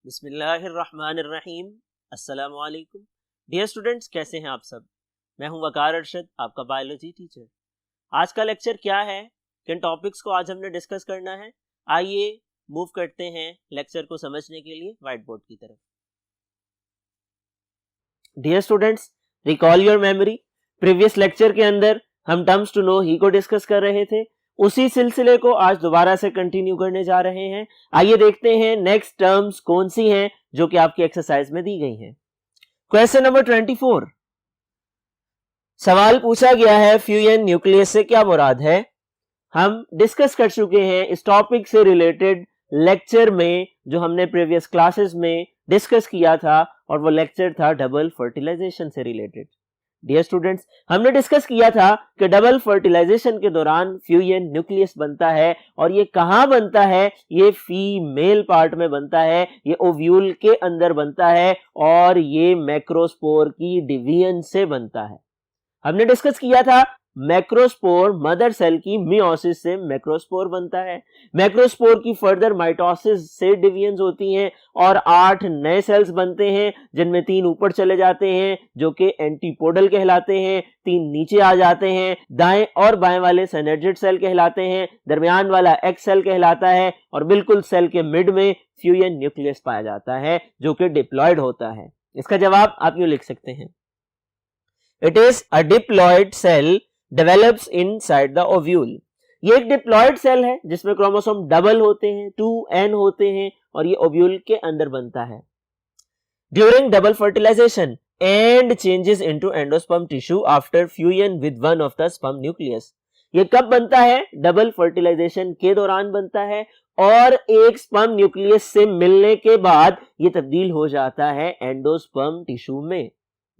बिस्मिल्लाहिर्रहमानिर्रहीम। अस्सलामु अलैकुम। डियर स्टूडेंट्स, कैसे हैं आप सब? मैं हूं वकार अरशद, आपका बायोलॉजी टीचर। आज का लेक्चर क्या है, किन टॉपिक्स को आज हमने डिस्कस करना है, आइए मूव करते हैं लेक्चर को समझने के लिए व्हाइट बोर्ड की तरफ। Dear students, recall your memory. Previous lecture के अंदर हम टर्म्स टू नो ही को डिस्कस कर रहे थे, उसी सिलसिले को आज दोबारा से कंटिन्यू करने जा रहे हैं। आइए देखते हैं नेक्स्ट टर्म्स कौन सी हैं जो कि आपकी एक्सरसाइज में दी गई हैं। क्वेश्चन नंबर 24, सवाल पूछा गया है फ्यूजन न्यूक्लियस से क्या मुराद है। हम डिस्कस कर चुके हैं इस टॉपिक से रिलेटेड लेक्चर में, जो हमने प्रीवियस क्लासेस में डिस्कस किया था, और वो लेक्चर था डबल फर्टिलाइजेशन से रिलेटेड। डियर स्टूडेंट्स, हमने डिस्कस किया था कि डबल फर्टिलाइजेशन के दौरान फ्यूजन न्यूक्लियस बनता है, और ये कहां बनता है? ये फीमेल पार्ट में बनता है, ये ओव्यूल के अंदर बनता है, और ये मैक्रोस्पोर की डिवीजन से बनता है। हमने डिस्कस किया था मैक्रोस्पोर मदर सेल की मियोसिस से मैक्रोस्पोर बनता है, मैक्रोस्पोर की फर्दर माइटोसिस से डिवीजन्स होती हैं, और 8 नए सेल्स बनते हैं, जिनमें 3 ऊपर चले जाते हैं जो कि एंटीपोडल कहलाते हैं, 3 नीचे आ जाते हैं, दाएं और बाएं वाले सिनर्जिड सेल कहलाते हैं, दरमियान वाला एक्स सेल कहलाता है, और बिल्कुल सेल के मिड में फ्यूजन न्यूक्लियस पाया जाता है जो कि डिप्लॉयड होता है। इसका जवाब आप यूं लिख सकते हैं, it is a diploid cell develops inside the ovule. ये एक डिप्लॉयड सेल है जिसमें क्रोमोसोम डबल होते हैं, 2n होते हैं, और ये ओव्यूल के अंदर बनता है। During double fertilization and changes into endosperm tissue after fusion with one of the sperm nucleus. ये कब बनता है? डबल फर्टिलाइजेशन के दौरान बनता है, और एक स्पर्म न्यूक्लियस से मिलने के बाद ये तब्दील हो जाता है एंडोस्पर्म टिश्यू में।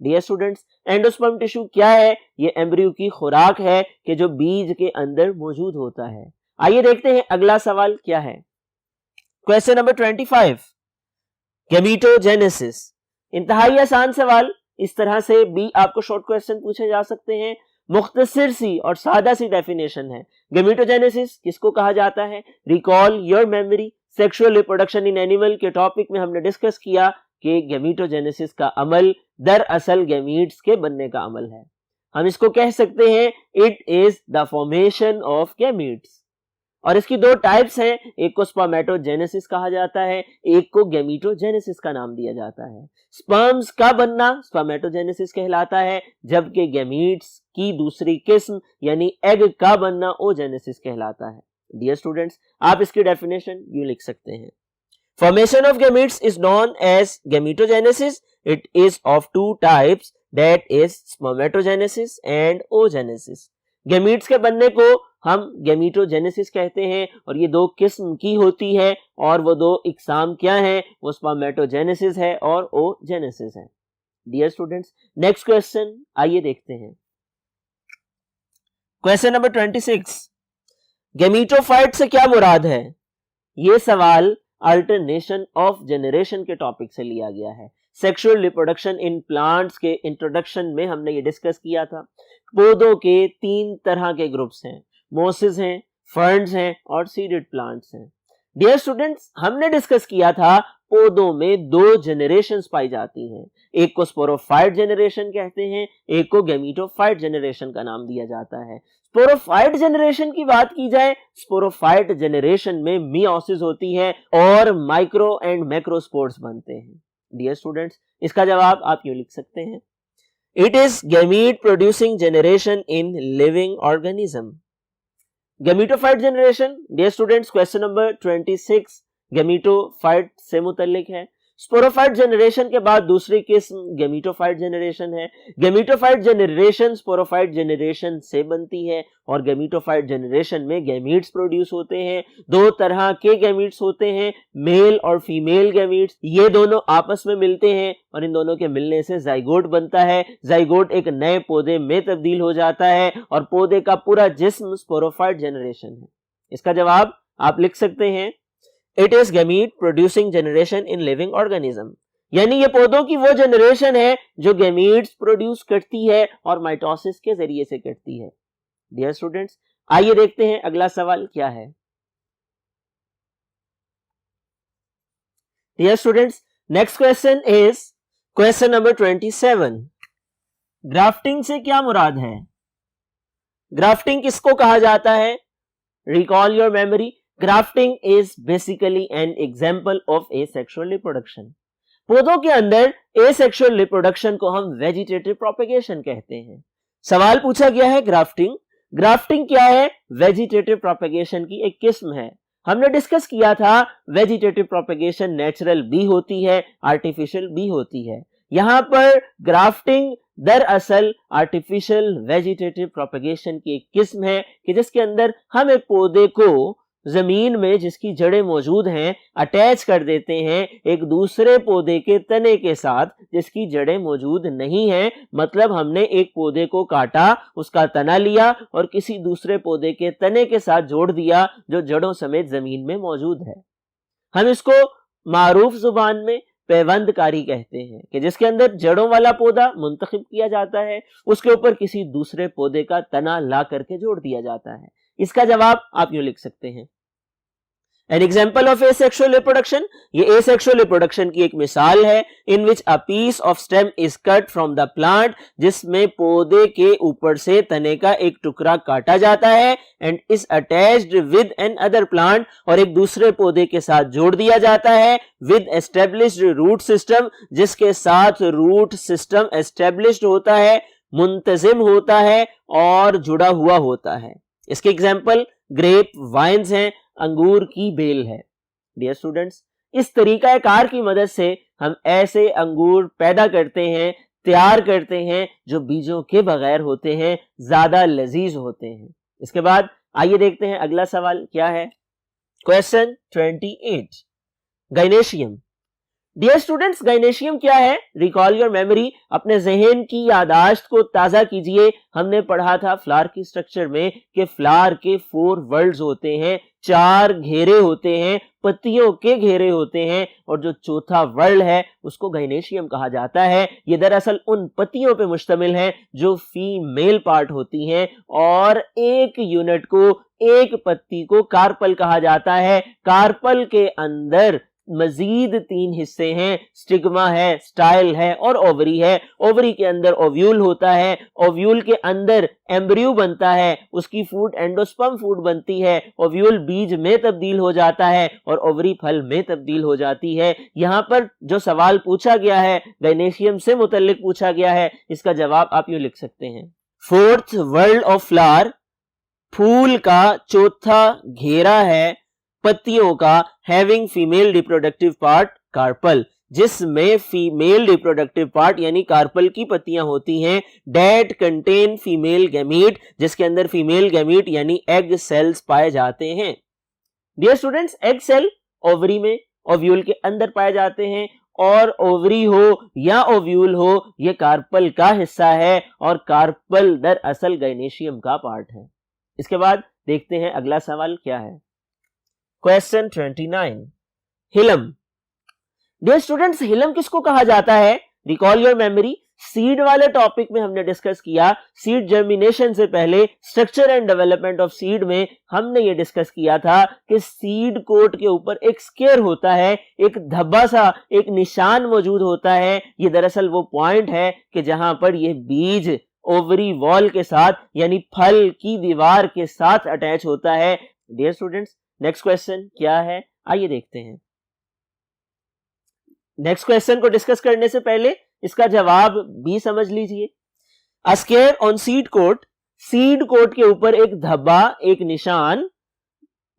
डियर स्टूडेंट्स, एंडोस्पर्म टिश्यू क्या है? ये एम्ब्रियो की खुराक है कि जो बीज के अंदर मौजूद होता है। आइए देखते हैं अगला सवाल क्या है। Question number 25, गैमीटोजेनेसिस। इंतहाई आसान सवाल। इस तरह से भी आपको शॉर्ट क्वेश्चन पूछे जा सकते हैं। मुख्तसर सी और सादा सी डेफिनेशन है। गैमीटोजेनेसिस किसको कहा जाता है? Recall your memory. Sexual reproduction in animal के टॉपिक में हमने डिस्कस किया कि गैमीटोजेनेसिस का अमल दरअसल गैमीट्स के बनने का अमल है। हम इसको कह सकते हैं it is the formation of gametes. और इसकी 2 टाइप्स हैं, एक को स्पर्मेटोजेनेसिस कहा जाता है, एक को गैमीटोजेनेसिस का नाम दिया जाता है। स्पर्म्स का बनना स्पर्मेटोजेनेसिस कहलाता है, जबकि गैमीट्स की दूसरी किस्म यानी एग का बनना ओजेनेसिस कहलाता है। डियर स्टूडेंट्स, आप इसकी डेफिनेशन यूं लिख सकते हैं, formation of gametes is known as gametogenesis. It is of 2 types, that is spermatogenesis and oogenesis. gametes के बनने को हम gametogenesis कहते हैं, और ये 2 किस्म की होती है, और वो 2 इकसाम क्या हैं? वो spermatogenesis है और oogenesis है। डियर स्टूडेंट्स, नेक्स्ट क्वेश्चन आइए देखते हैं। क्वेश्चन नंबर 26, गैमीटोफाइट से क्या मुराद है? ये सवाल अल्टरनेशन ऑफ जनरेशन के टॉपिक से लिया गया है। सेक्सुअल रिप्रोडक्शन इन प्लांट्स के इंट्रोडक्शन में हमने ये डिस्कस किया था। पौधों के 3 तरह के ग्रुप्स हैं, मोसेस हैं, फर्न्स हैं, और सीडेड प्लांट्स हैं। डियर स्टूडेंट्स, हमने डिस्कस किया था पौधों में 2 जनरेशंस पाई जाती हैं, एक को स्पोरोफाइट जनरेशन कहते हैं, एक को गैमीटोफाइट जनरेशन का नाम दिया जाता है। स्पोरोफाइट जनरेशन की बात की जाए, स्पोरोफाइट जनरेशन में मियोसिस होती है और माइक्रो एंड मैक्रोस्पोर्स बनते हैं। डियर स्टूडेंट्स, इसका जवाब आप यूं लिख सकते हैं, it is gamete producing generation in living organism. Gametophyte generation, dear students, question number 26 gametophyte से मुतल्लिक है। स्पोरोफाइट जनरेशन के बाद दूसरी किस्म गैमीटोफाइट जनरेशन है। गैमीटोफाइट जनरेशन स्पोरोफाइट जनरेशन से बनती है, और गैमीटोफाइट जनरेशन में गैमीट्स प्रोड्यूस होते हैं। 2 तरह के गैमीट्स होते हैं, मेल और फीमेल गैमीट्स। ये दोनों आपस में मिलते हैं, और इन दोनों के मिलने से जाइगोट बनता है। जाइगोट एक नए पौधे में तब्दील हो जाता है, और पौधे का पूरा जिस्म स्पोरोफाइट जनरेशन है। इसका जवाब आप लिख सकते हैं, it is gamete producing generation in living organism. यानी ये पौधों की वो जनरेशन है जो गैमीट्स प्रोड्यूस करती है और माइटोसिस के जरिए से करती है। डियर स्टूडेंट्स, आइए देखते हैं अगला सवाल क्या है। Dear students, next question is question number 27। Grafting से क्या मुराद है? ग्राफ्टिंग किसको कहा जाता है? Recall your memory. Grafting is basically an example of asexual reproduction. पौधों के अंदर एसेक्सुअल रिप्रोडक्शन को हम वेजिटेटिव प्रोपेगेशन कहते हैं। सवाल पूछा गया है ग्राफ्टिंग। ग्राफ्टिंग क्या है? वेजिटेटिव प्रोपेगेशन की एक किस्म है। हमने डिस्कस किया था वेजिटेटिव प्रोपेगेशन नेचुरल भी होती है, आर्टिफिशियल भी होती है। यहां पर ग्राफ्टिंग दरअसल आर्टिफिशियल वेजिटेटिव प्रोपेगेशन की एक किस्म है कि जिसके अंदर हम एक पौधे को जमीन में जिसकी जड़ें मौजूद हैं अटैच कर देते हैं एक दूसरे पौधे के तने के साथ जिसकी जड़ें मौजूद नहीं हैं। मतलब हमने एक पौधे को काटा, उसका तना लिया और किसी दूसरे पौधे के तने के साथ जोड़ दिया जो जड़ों समेत जमीन में मौजूद है। हम इसको मारूफ जुबान में पैवंदकारी कहते हैं कि जिसके अंदर जड़ों वाला पौधा मुंतखब किया जाता है, उसके ऊपर किसी दूसरे पौधे का तना ला करके जोड़ दिया जाता है। इसका जवाब आप यूं लिख सकते हैं, an example of asexual reproduction. ये एसेक्सुअल रिप्रोडक्शन की एक मिसाल है। In which a piece of stem is cut from the plant, जिसमें पौधे के ऊपर से तने का एक टुकड़ा काटा जाता है and is attached with another plant, और एक दूसरे पौधे के साथ जोड़ दिया जाता है विद एस्टेब्लिश्ड रूट सिस्टम, जिसके साथ रूट सिस्टम एस्टेब्लिश्ड होता है, मुंतजिम होता है और जुड़ा हुआ होता है। इसके एग्जाम्पल ग्रेप वाइन्स हैं, अंगूर की बेल है। डियर स्टूडेंट्स, इस तरीका कार की मदद से हम ऐसे अंगूर पैदा करते हैं, तैयार करते हैं जो बीजों के बगैर होते हैं, ज्यादा लजीज होते हैं। इसके बाद आइए देखते हैं अगला सवाल क्या है। Question 28, gynoecium. Dear students, gynoecium क्या है? Recall your memory. अपने जहन की यादाश्त को ताजा कीजिए। हमने पढ़ा था फ्लावर की स्ट्रक्चर में कि फ्लावर के 4 वर्ल्ड्स होते हैं, 4 घेरे होते हैं, पत्तियों के घेरे होते हैं, और जो चौथा वर्ल्ड है उसको गाइनेशियम कहा जाता है। ये दरअसल उन पत्तियों पे मुश्तमिल है जो फीमेल पार्ट होती हैं, और एक यूनिट को, एक पत्ती को कार्पल कहा जाता है। कार्पल के अंदर मजीद 3 हिस्से हैं, स्टिग्मा है, स्टाइल है और ओवरी है। ओवरी के अंदर ओव्यूल होता है, ओव्यूल के अंदर एम्ब्रियो बनता है, उसकी फूड एंडोस्पर्म फूड बनती है, ओव्यूल बीज में तब्दील हो जाता है और ओवरी फल में तब्दील हो जाती है। यहां पर जो सवाल पूछा गया है गाइनेशियम से मुतल्लिक पूछा गया है, इसका जवाब आप यूं लिख सकते हैं, 4th वर्ल्ड ऑफ फ्लावर, फूल का चौथा घेरा है, पत्तियों का, having female reproductive part carpel, जिसमें फीमेल रिप्रोडक्टिव पार्ट यानी कार्पल की पत्तियां होती हैं, डेट कंटेन फीमेल गैमीट, जिसके अंदर फीमेल गैमीट यानी एग सेल्स पाए जाते हैं। Dear students, egg cell ovary में, ओव्यूल के अंदर पाए जाते हैं, और ओवरी हो या ओव्यूल हो यह कार्पल का हिस्सा है, और कार्पल दरअसल गाइनेशियम का पार्ट है। इसके बाद देखते हैं अगला सवाल क्या है। Question 29, hilum. Dear students, hilum किसको कहा जाता है? Recall your memory. सीड वाले टॉपिक में हमने डिस्कस किया, सीड जर्मिनेशन से पहले structure and development of seed में हमने ये डिस्कस किया था कि सीड कोट के ऊपर एक स्केयर होता है, एक धब्बा सा, एक निशान मौजूद होता है। ये दरअसल वो पॉइंट है कि जहां पर ये बीज ओवरी वॉल के साथ यानी फल की दीवार के साथ अटैच होता है। डियर स्टूडेंट्स, नेक्स्ट क्वेश्चन क्या है, आइए देखते हैं। नेक्स्ट क्वेश्चन को डिस्कस करने से पहले इसका जवाब भी समझ लीजिए। A scar on seed coat, seed coat के ऊपर एक धब्बा, एक निशान,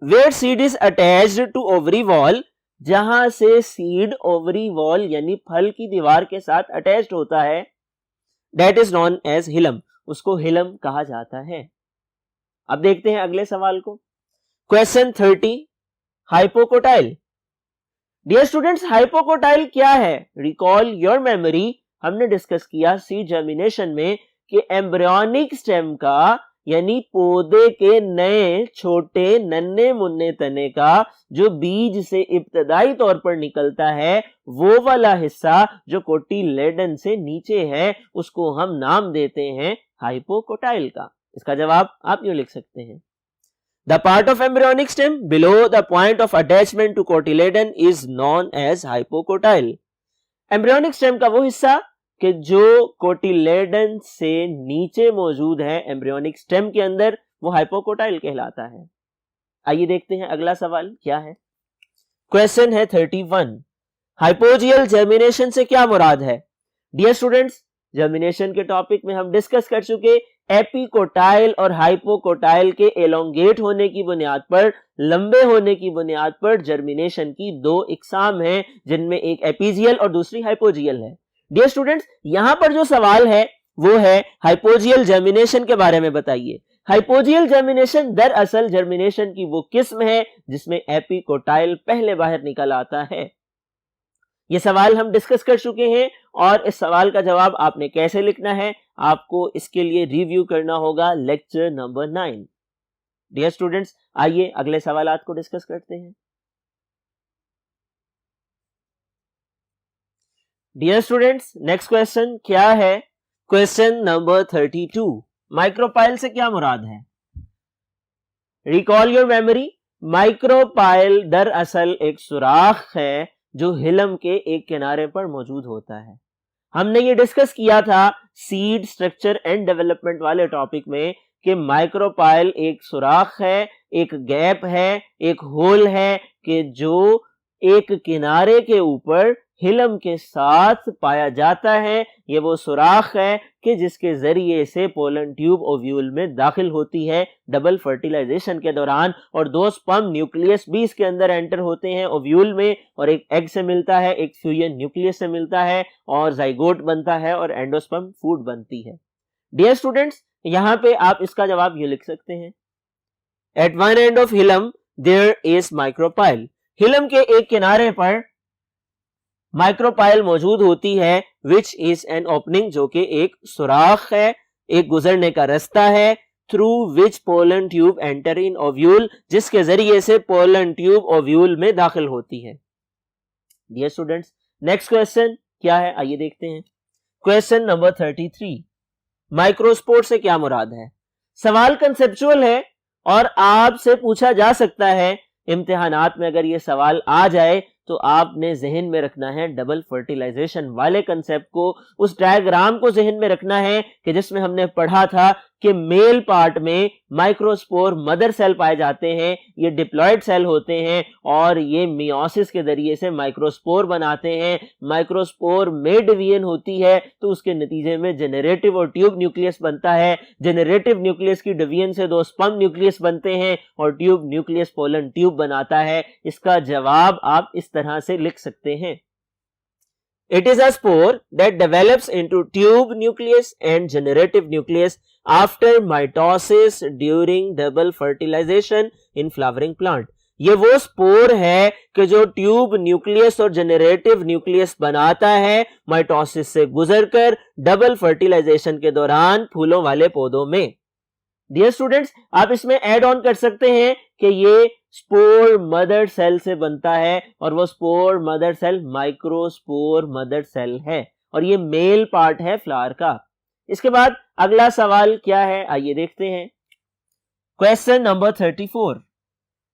where seed is attached to ovary wall, जहां से सीड ओवरी वॉल यानी फल की दीवार के साथ अटैच्ड होता है, that is known as hilum, उसको हिलम कहा जाता है। अब देखते हैं अगले सवाल को। Question 30, hypocotyl. Dear students, hypocotyl क्या है? Recall your memory. हमने डिस्कस किया सीड जर्मिनेशन में कि एम्ब्रियोनिक स्टेम का यानी पौधे के नए छोटे नन्हे मुन्ने तने का जो बीज से इब्तदाई तौर पर निकलता है, वो वाला हिस्सा जो कोटिलेडन से नीचे है, उसको हम नाम देते हैं हाइपोकोटाइल का। इसका जवाब आप यूं लिख सकते हैं, The part of embryonic stem below the point of attachment to cotyledon is known as hypocotyle. Embryonic stem का वो हिस्सा कि जो कोटिलेडन से नीचे मौजूद है एम्ब्रियोनिक स्टेम के अंदर, वो हाइपोकोटाइल कहलाता है। आइए देखते हैं अगला सवाल क्या है। क्वेश्चन है 31, हाइपोजियल जर्मिनेशन से क्या मुराद है? डियर स्टूडेंट्स, जर्मिनेशन के टॉपिक में हम डिस्कस कर चुके एपिकोटाइल और हाइपोकोटाइल के एलोंगेट होने की बुनियाद पर, लंबे होने की बुनियाद पर जर्मिनेशन की दो इकसाम हैं, जिनमें एक एपिजियल और दूसरी हाइपोजियल है। डियर स्टूडेंट्स, यहां पर जो सवाल है वो है हाइपोजियल जर्मिनेशन के बारे में बताइए। हाइपोजियल जर्मिनेशन दरअसल जर्मिनेशन की वो किस्म है जिसमें एपिकोटाइल पहले बाहर निकल आता है। ये सवाल हम डिस्कस कर चुके हैं और इस सवाल का जवाब आपने कैसे लिखना है, आपको इसके लिए रिव्यू करना होगा लेक्चर नंबर 9। डियर स्टूडेंट्स, आइए अगले सवालात को डिस्कस करते हैं। डियर स्टूडेंट्स, नेक्स्ट क्वेश्चन क्या है? क्वेश्चन नंबर 32, माइक्रोपाइल से क्या मुराद है? Recall your memory. माइक्रोपाइल दरअसल एक सुराख है जो हिलम के एक किनारे पर मौजूद होता है। हमने ये डिस्कस किया था सीड स्ट्रक्चर एंड डेवलपमेंट वाले टॉपिक में कि माइक्रोपाइल एक सुराख है, एक गैप है, एक होल है कि जो एक किनारे के ऊपर हिलम के साथ पाया जाता है। ये वो सुराख है कि जिसके जरिए से पोलन ट्यूब ओव्यूल में दाखिल होती है डबल फर्टिलाइजेशन के दौरान, और दो स्पर्म न्यूक्लियस भी इसके अंदर एंटर होते हैं ओव्यूल में, और एक एग से मिलता है, एक फ्यूजन न्यूक्लियस से मिलता है और जाइगोट बनता है और एंडोस्पर्म फूड बनती है। डियर स्टूडेंट्स, यहां पे आप इसका जवाब ये लिख सकते हैं, at one end of hilum there is micropyle. Hilum के एक किनारे पर माइक्रोपाइल मौजूद होती है, विच इज एन ओपनिंग, जो कि एक सुराख है, एक गुजरने का रास्ता है, through which pollen tube enter in ovule, जिसके जरिए से पोलन ट्यूब ओव्यूल में दाखिल होती है। डियर स्टूडेंट्स, नेक्स्ट क्वेश्चन क्या है, आइए देखते हैं। क्वेश्चन नंबर 33, माइक्रोस्पोर से क्या मुराद है? सवाल कंसेप्चुअल है और आपसे पूछा जा सकता है इम्तिहानात में। अगर ये सवाल आ जाए तो आपने जहन में रखना है डबल फर्टिलाइजेशन वाले कंसेप्ट को, उस डायग्राम को जहन में रखना है कि जिसमें हमने पढ़ा था कि मेल पार्ट में माइक्रोस्पोर मदर सेल पाए जाते हैं, ये डिप्लॉयड सेल होते हैं और ये मियोसिस के जरिए से माइक्रोस्पोर बनाते हैं। माइक्रोस्पोर में डिवीजन होती है तो उसके नतीजे में जेनरेटिव और ट्यूब न्यूक्लियस बनता है। जेनरेटिव न्यूक्लियस की डिवीजन से दो स्पर्म न्यूक्लियस बनते हैं और ट्यूब न्यूक्लियस पोलन ट्यूब बनाता है। इसका जवाब आप इस तरह से लिख सकते हैं, it is a spore that develops into tube nucleus and generative nucleus after mitosis during double fertilization in flowering plant। ये वो स्पोर है कि जो ट्यूब न्यूक्लियस और जेनरेटिव न्यूक्लियस बनाता है माइटोसिस से गुजरकर डबल फर्टिलाइजेशन के दौरान फूलों वाले पौधों में। डियर स्टूडेंट्स, आप इसमें ऐड ऑन कर सकते हैं कि ये स्पोर मदर सेल से बनता है और वो spore mother cell microspore mother cell है और ये मेल पार्ट है फ्लावर का। इसके बाद अगला सवाल क्या है, आइए देखते हैं। Question number 34।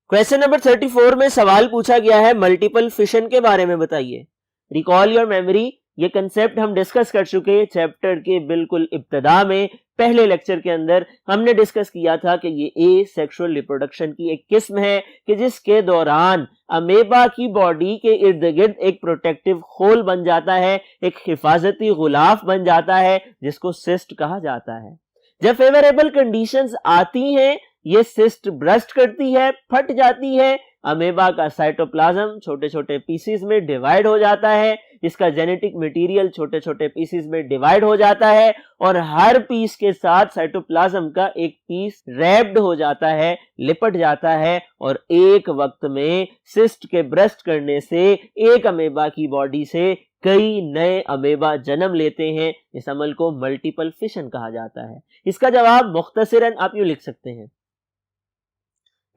क्वेश्चन नंबर 34 में सवाल पूछा गया है मल्टीपल फिशन के बारे में बताइए। Recall your memory. ये कंसेप्ट हम डिस्कस कर चुके हैं चैप्टर के बिल्कुल इब्तिदा में। पहले लेक्चर के अंदर हमने डिस्कस किया था कि ये एसेक्सुअल रिप्रोडक्शन की एक किस्म है कि जिसके दौरान अमेबा की बॉडी के इर्द गिर्द एक प्रोटेक्टिव खोल बन जाता है, एक हिफाजती गुलाफ बन जाता है जिसको सिस्ट कहा जाता है। जब फेवरेबल कंडीशंस आती हैं ये सिस्ट ब्रस्ट करती है, फट जाती है, अमेबा का साइटोप्लाज्म छोटे छोटे पीसीज में डिवाइड हो जाता है, इसका जेनेटिक मटेरियल छोटे छोटे पीसीज में डिवाइड हो जाता है और हर पीस के साथ साइटोप्लाज्म का एक पीस रैप्ड हो जाता है, लिपट जाता है और एक वक्त में सिस्ट के ब्रस्ट करने से एक अमेबा की बॉडी से कई नए अमेबा जन्म लेते हैं। इस अमल को मल्टीपल फिशन कहा जाता है। इसका जवाब मुख्तसरन आप यूं लिख सकते हैं,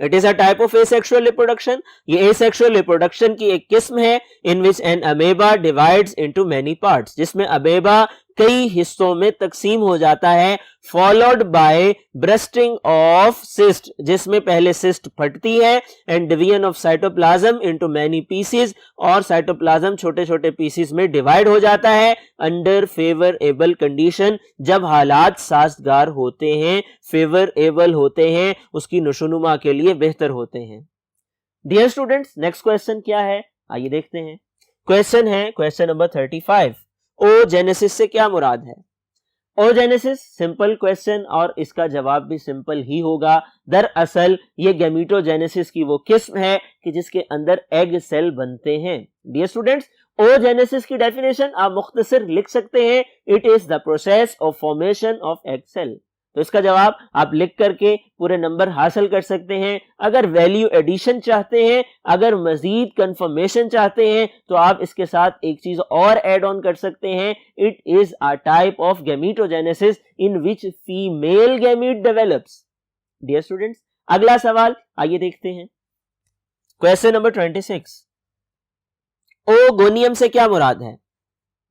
it is a type of asexual reproduction. ये एसेक्सुअल रिप्रोडक्शन की एक किस्म है in which an amoeba divides into many parts, जिसमें अमेबा कई हिस्सों में तकसीम हो जाता है, followed by bursting of cyst, जिसमें पहले सिस्ट फटती है, and division of cytoplasm into many pieces, और साइटोप्लाज्म छोटे छोटे पीसेस में डिवाइड हो जाता है अंडर फेवरेबल कंडीशन, जब हालात साजगार होते हैं, फेवरेबल होते हैं, उसकी नशोनुमा के लिए बेहतर होते हैं। डियर स्टूडेंट्स, नेक्स्ट क्वेश्चन क्या है, आइए देखते हैं। क्वेश्चन है क्वेश्चन नंबर 35, ओजेनेसिस से क्या मुराद है? ओजेनेसिस सिंपल क्वेश्चन और इसका जवाब भी सिंपल ही होगा। दरअसल ये गैमीटोजेनेसिस की वो किस्म है कि जिसके अंदर एग सेल बनते हैं। डियर स्टूडेंट्स, ओजेनेसिस की डेफिनेशन आप मुख्तसर लिख सकते हैं, it is the process of formation of egg cell. तो इसका जवाब आप लिख करके पूरे नंबर हासिल कर सकते हैं। अगर वैल्यू एडिशन चाहते हैं, अगर मजीद कंफर्मेशन चाहते हैं, तो आप इसके साथ एक चीज और ऐड ऑन कर सकते हैं, it is a type of gametogenesis in which female gamete develops. Dear students, अगला सवाल आइए देखते हैं। क्वेश्चन नंबर 26, ओगोनियम से क्या मुराद है?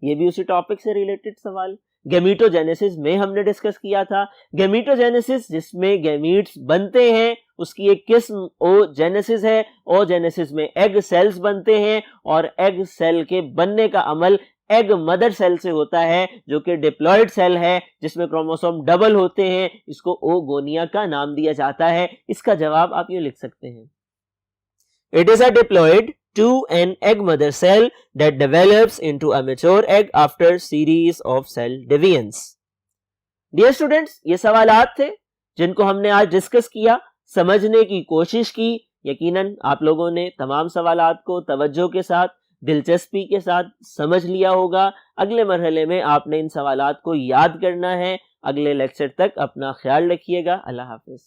ये भी उसी टॉपिक से रिलेटेड सवाल, गैमीटोजेनेसिस में हमने डिस्कस किया था। गैमीटोजेनेसिस जिसमें गैमीट्स बनते हैं उसकी एक किस्म ओजेनेसिस है। ओजेनेसिस में एग सेल्स बनते हैं और एग सेल के बनने का अमल एग मदर सेल से होता है, जो कि डिप्लॉयड सेल है जिसमें क्रोमोसोम डबल होते हैं। इसको ओगोनिया का नाम दिया जाता है। इसका जवाब आप ये लिख सकते हैं, it is a diploid to an egg mother cell that develops into a mature egg after series of cell divisions. Dear students, ये सवालात थे जिनको हमने आज डिस्कस किया, समझने की कोशिश की। यकीनन आप लोगों ने तमाम सवालात को तवज्जो के साथ, दिलचस्पी के साथ समझ लिया होगा। अगले मरहले में आपने इन सवालात को याद करना है। अगले लेक्चर तक अपना ख्याल रखिएगा। अल्लाह हाफिज।